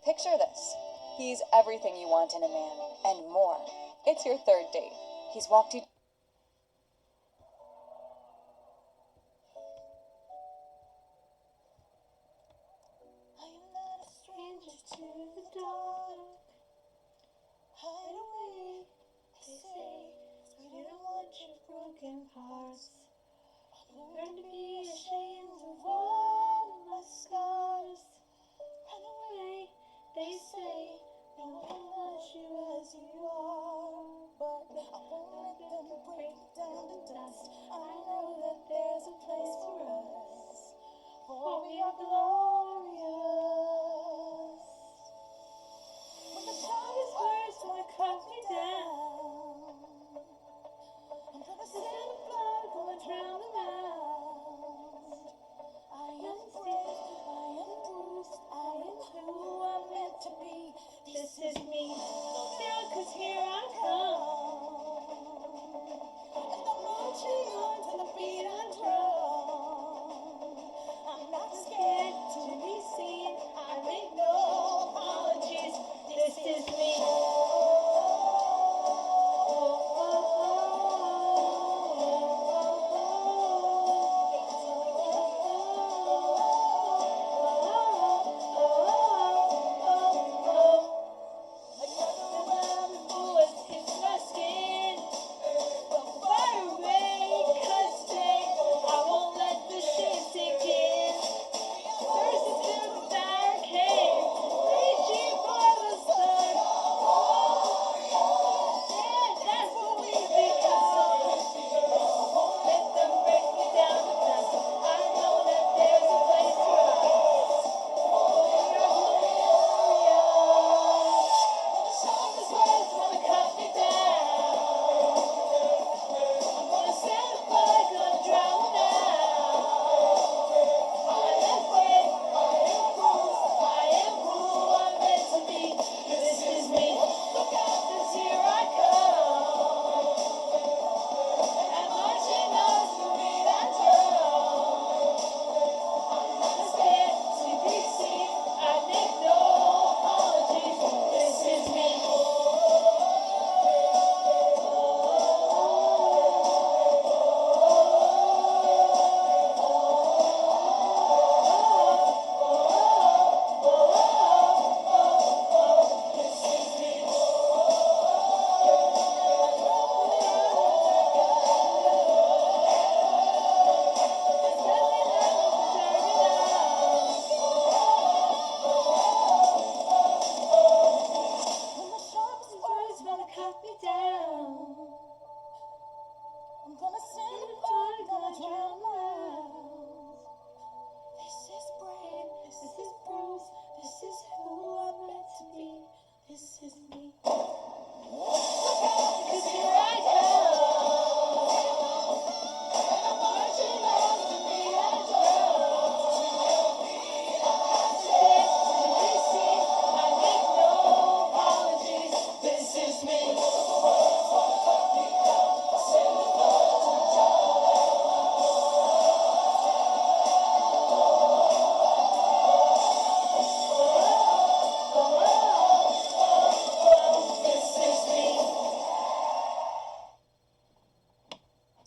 Picture this. He's everything you want in a man, and more. It's your third date. He's walked you... I am not a stranger to the dark. Hide away, they say, so you don't want your broken parts. Learn to be ashamed of all my scars. Run away, they say, no one loves you as you are. But I won't let them break me down to dust. I know that there's a place for us, for we are glorious. When the sharpest words wanna cut me down, I'm gonna send a flood, gonna drown them out. I am brave, I am bruised, I am who I'm meant to be. This is me, look down, 'cause here I come. And I'm marching on to the beat I drum. I'm not scared to be seen, I make no apologies. This is me.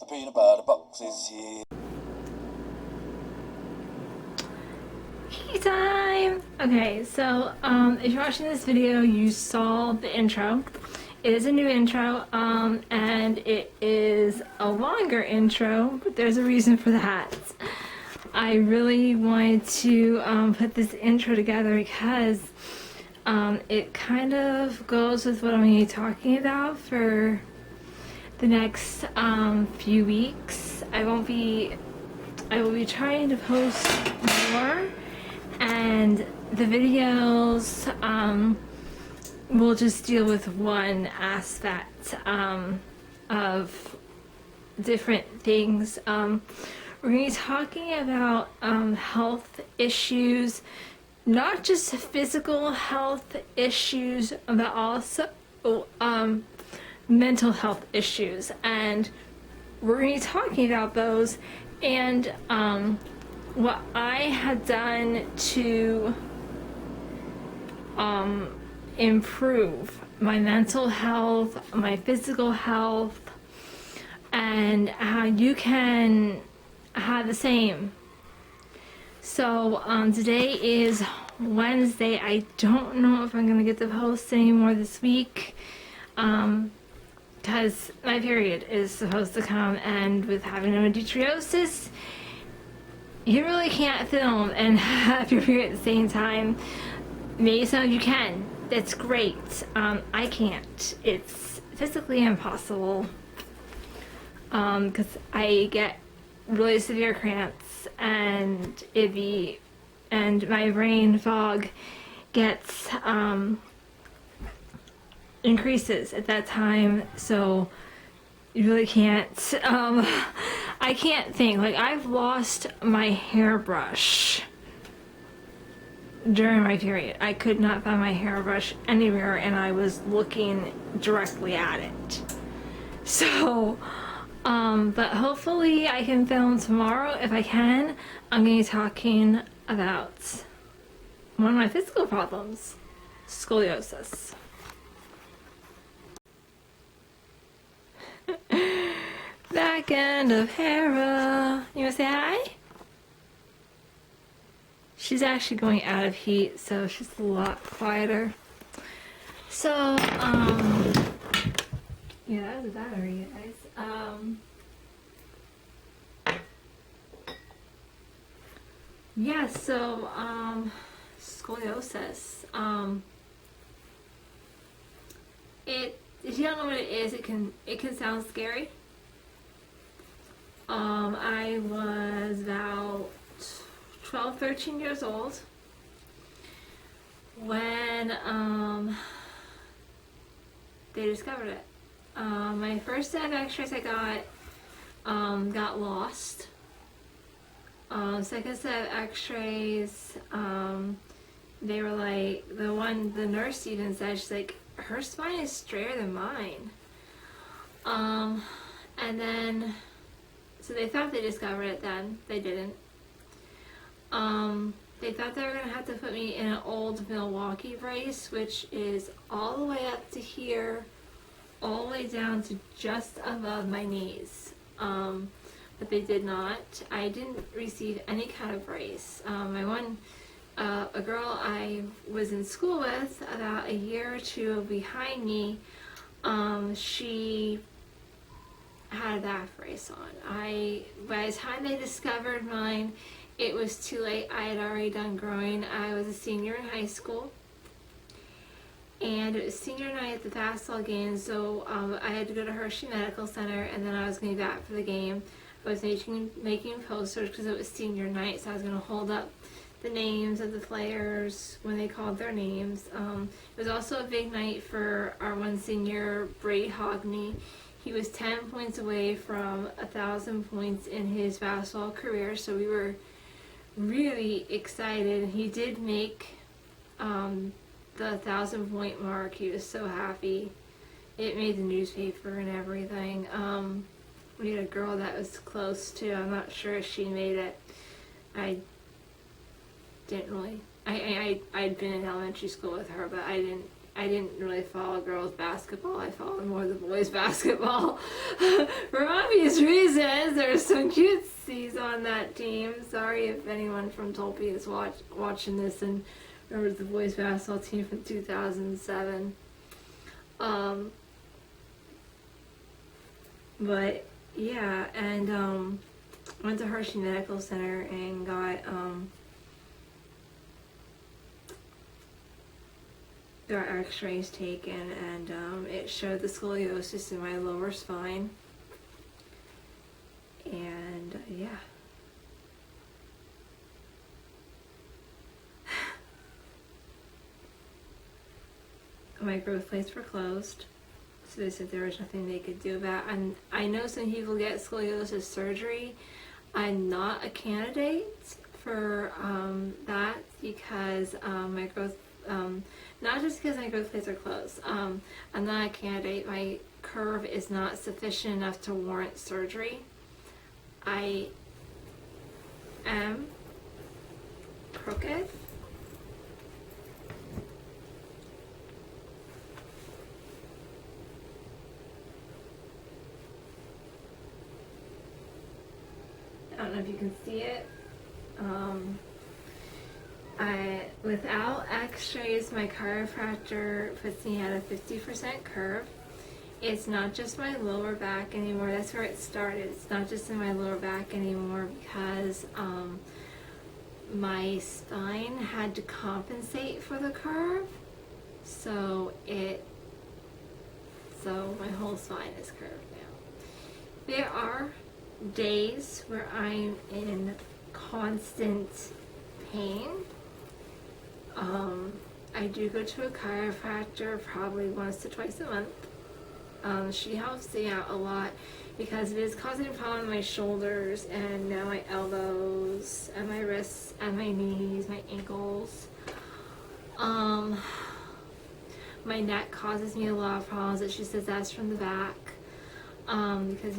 Peanut butter box is here. Tea time! Okay, so if you're watching this video, you saw the intro. It is a new intro, and it is a longer intro, but there's a reason for that. I really wanted to put this intro together because it kind of goes with what I'm going to be talking about for the next few weeks. I will be trying to post more, and the videos will just deal with one aspect of different things. We're going to be talking about health issues, not just physical health issues, but also mental health issues, and we're going to be talking about those and what I had done to improve my mental health, my physical health, and how you can have the same. So today is Wednesday. I don't know if I'm going to get to post anymore this week because my period is supposed to come, and with having endometriosis, you really can't film and have your period at the same time. Maybe some of you can. That's great. I can't. It's physically impossible because I get really severe cramps and my brain fog gets increases at that time, so you really can't. I can't think. Like, I've lost my hairbrush during my period. I could not find my hairbrush anywhere, and I was looking directly at it. So, but hopefully I can film tomorrow. If I can, I'm going to be talking about one of my physical problems, scoliosis. Back end of Hera. You want to say hi? She's actually going out of heat, so she's a lot quieter. So, yeah, that was a battery, guys. Yeah, so, scoliosis. If you don't know what it is, it can sound scary. I was about 12, 13 years old when they discovered it. My first set of x-rays I got lost. Second set of x-rays, they were like, the nurse even said, she's like, her spine is straighter than mine. And then, so they thought they discovered it then. They didn't. They thought they were going to have to put me in an old Milwaukee brace, which is all the way up to here, all the way down to just above my knees. But they did not. I didn't receive any kind of brace. A girl I was in school with about a year or two behind me, she had a back brace on. By the time they discovered mine, it was too late. I had already done growing. I was a senior in high school, and it was senior night at the basketball game, so I had to go to Hershey Medical Center, and then I was going to be back for the game. I was making posters because it was senior night, so I was going to hold up the names of the players when they called their names. It was also a big night for our one senior, Brady Hogney. He was 10 points away from 1,000 points in his basketball career, so we were really excited. He did make the 1,000-point mark. He was so happy. It made the newspaper and everything. We had a girl that was close to. I'm not sure if she made it. I didn't really. I'd been in elementary school with her, but I didn't really follow girls basketball. I followed more the boys basketball. For obvious reasons. There's some cutesies on that team. Sorry if anyone from Tulpe is watching this and remembers the boys basketball team from 2007. But yeah, and went to Hershey Medical Center and got x-rays taken, and it showed the scoliosis in my lower spine. And yeah. My growth plates were closed, so they said there was nothing they could do about it. And I know some people get scoliosis surgery. I'm not a candidate for that because my growth, not just because my growth plates are closed. I'm not a candidate. My curve is not sufficient enough to warrant surgery. I am crooked. know if you can see it. Without x-rays, my chiropractor puts me at a 50% curve. It's not just my lower back anymore. That's where it started. It's not just in my lower back anymore because my spine had to compensate for the curve. So my whole spine is curved now. There are days where I'm in constant pain. I do go to a chiropractor probably once to twice a month. She helps me out a lot because it is causing a problem in my shoulders and now my elbows and my wrists and my knees, my ankles. My neck causes me a lot of problems that she says that's from the back. Because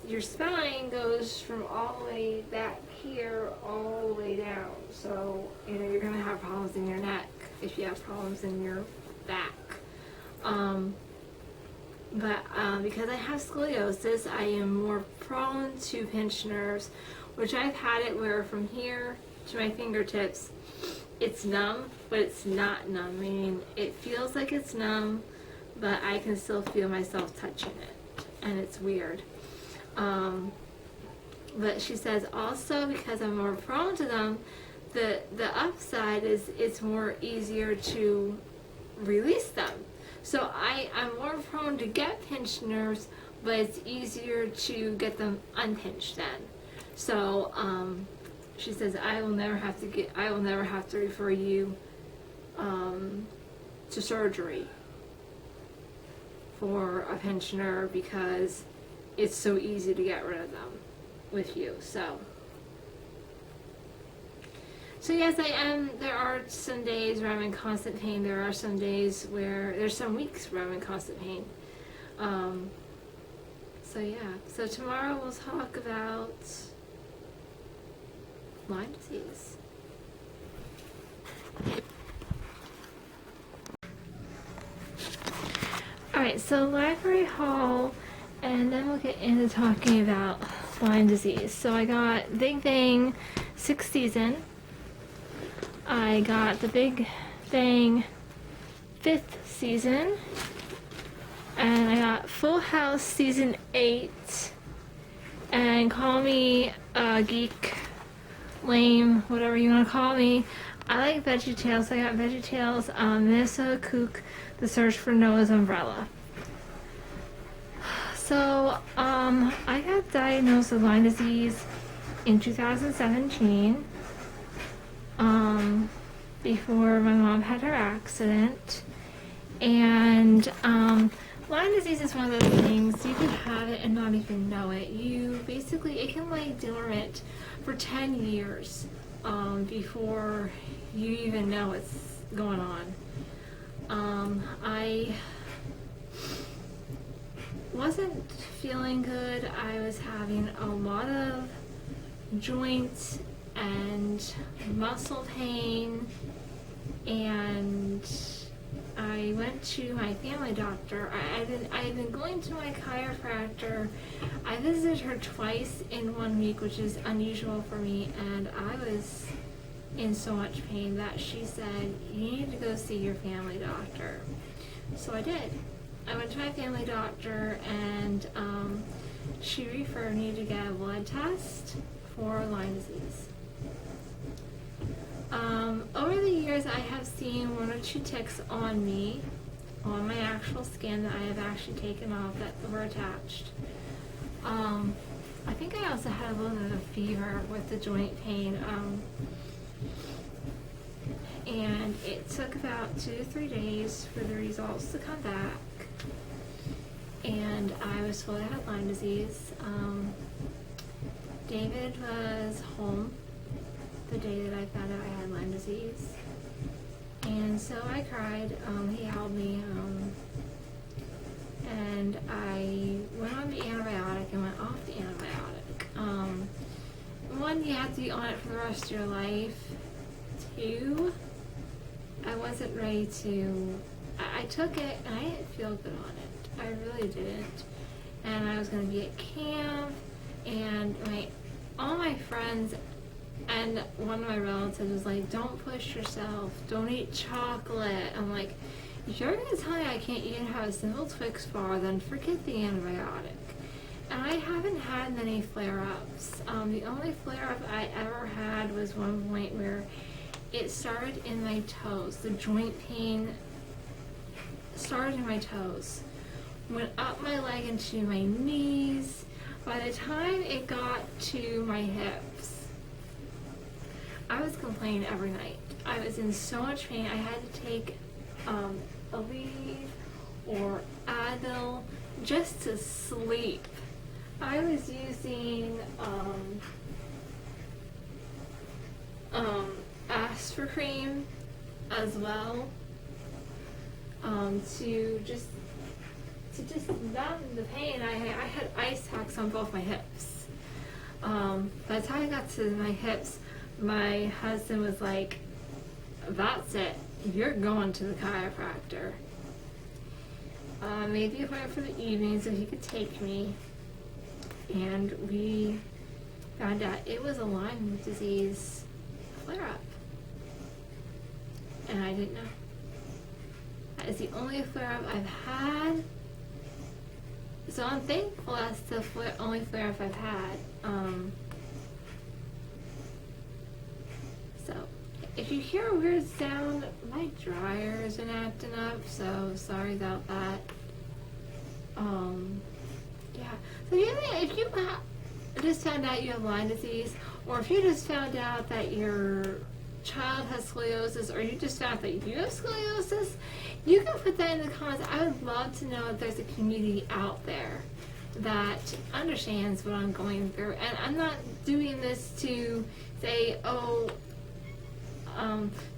your spine goes from all the way back here all the way down. So you're gonna have problems in your neck if you have problems in your back. But because I have scoliosis, I am more prone to pinched nerves, which I've had it where from here to my fingertips, it's numb, but it's not numb. I mean, it feels like it's numb, but I can still feel myself touching it, and it's weird. But she says also because I'm more prone to them, the upside is it's more easier to release them. So I'm more prone to get pinched nerves, but it's easier to get them unpinched then. So she says I will never have to refer you to surgery for a pinched nerve because it's so easy to get rid of them with you. So yes, I am. There are some days where I'm in constant pain. There are some days where there's some weeks where I'm in constant pain. So yeah. So tomorrow we'll talk about Lyme disease. Alright, so library haul, and then we'll get into talking about Lyme disease. So I got Big Bang 6th season. I got the Big Bang 5th season. And I got Full House season 8. And call me geek, lame, whatever you want to call me. I like VeggieTales. So I got VeggieTales, Minnesota Kook, The Search for Noah's Umbrella. So, I got diagnosed with Lyme disease in 2017, before my mom had her accident. And Lyme disease is one of those things, you can have it and not even know it. It can lay dormant for 10 years before you even know what's going on. I wasn't feeling good. I was having a lot of joint and muscle pain, and I went to my family doctor. I had been going to my chiropractor. I visited her twice in 1 week, which is unusual for me, and I was in so much pain that she said, you need to go see your family doctor. So I did. I went to my family doctor, and she referred me to get a blood test for Lyme disease. Over the years, I have seen 1 or 2 ticks on me, on my actual skin that I have actually taken off that were attached. I think I also had a little bit of fever with the joint pain. And it took about 2 to 3 days for the results to come back. And I was told I had Lyme disease. David was home the day that I found out I had Lyme disease. And so I cried. He held me. And I went on the antibiotic and went off the antibiotic. 1, you have to be on it for the rest of your life. 2, I wasn't ready to. I took it and I didn't feel good on it. I really didn't. And I was going to be at camp, and my all my friends and one of my relatives was like, don't push yourself, don't eat chocolate. I'm like, if you're gonna tell me I can't even have a simple Twix bar, then forget the antibiotic. And I haven't had many flare-ups. The only flare-up I ever had was one point where it started in my toes. The joint pain started in my toes, went up my leg into my knees. By the time it got to my hips, I was complaining every night. I was in so much pain. I had to take Aleve or Advil just to sleep. I was using Aspercreme as well to just numb the pain. I had ice packs on both my hips. By the time I got to my hips, my husband was like, that's it, you're going to the chiropractor. Made the appointment for the evening so he could take me, and we found out it was a Lyme disease flare-up, and I didn't know. That is the only flare-up I've had, so I'm thankful that's the only flare-up I've had. So if you hear a weird sound, my dryer isn't acting up, so sorry about that. Yeah. So if you just found out you have Lyme disease, or if you just found out that your child has scoliosis, or you just found out that you have scoliosis, you can put that in the comments. I would love to know if there's a community out there that understands what I'm going through. And I'm not doing this to say, oh,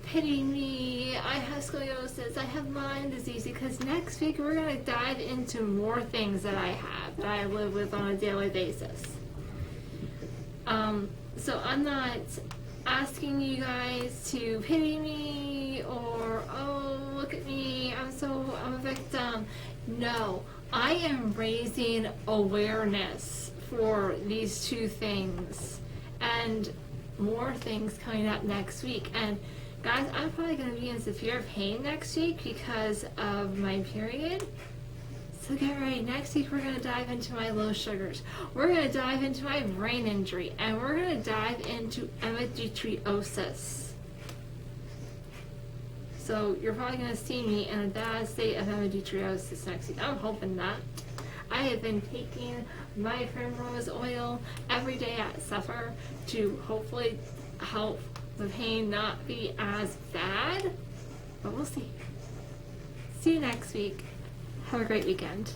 pity me, I have scoliosis, I have Lyme disease, because next week we're going to dive into more things that I have, that I live with on a daily basis. So I'm not asking you guys to pity me, or, oh, look at me, I'm a victim. No, I am raising awareness for these two things, and more things coming up next week. And guys, I'm probably going to be in severe pain next week because of my period. So get ready. Next week we're going to dive into my low sugars. We're going to dive into my brain injury, and we're going to dive into endometriosis. So you're probably going to see me in a bad state of endometriosis next week. I'm hoping not. I have been taking my primrose oil every day at supper to hopefully help the pain not be as bad, but we'll see. See you next week. Have a great weekend.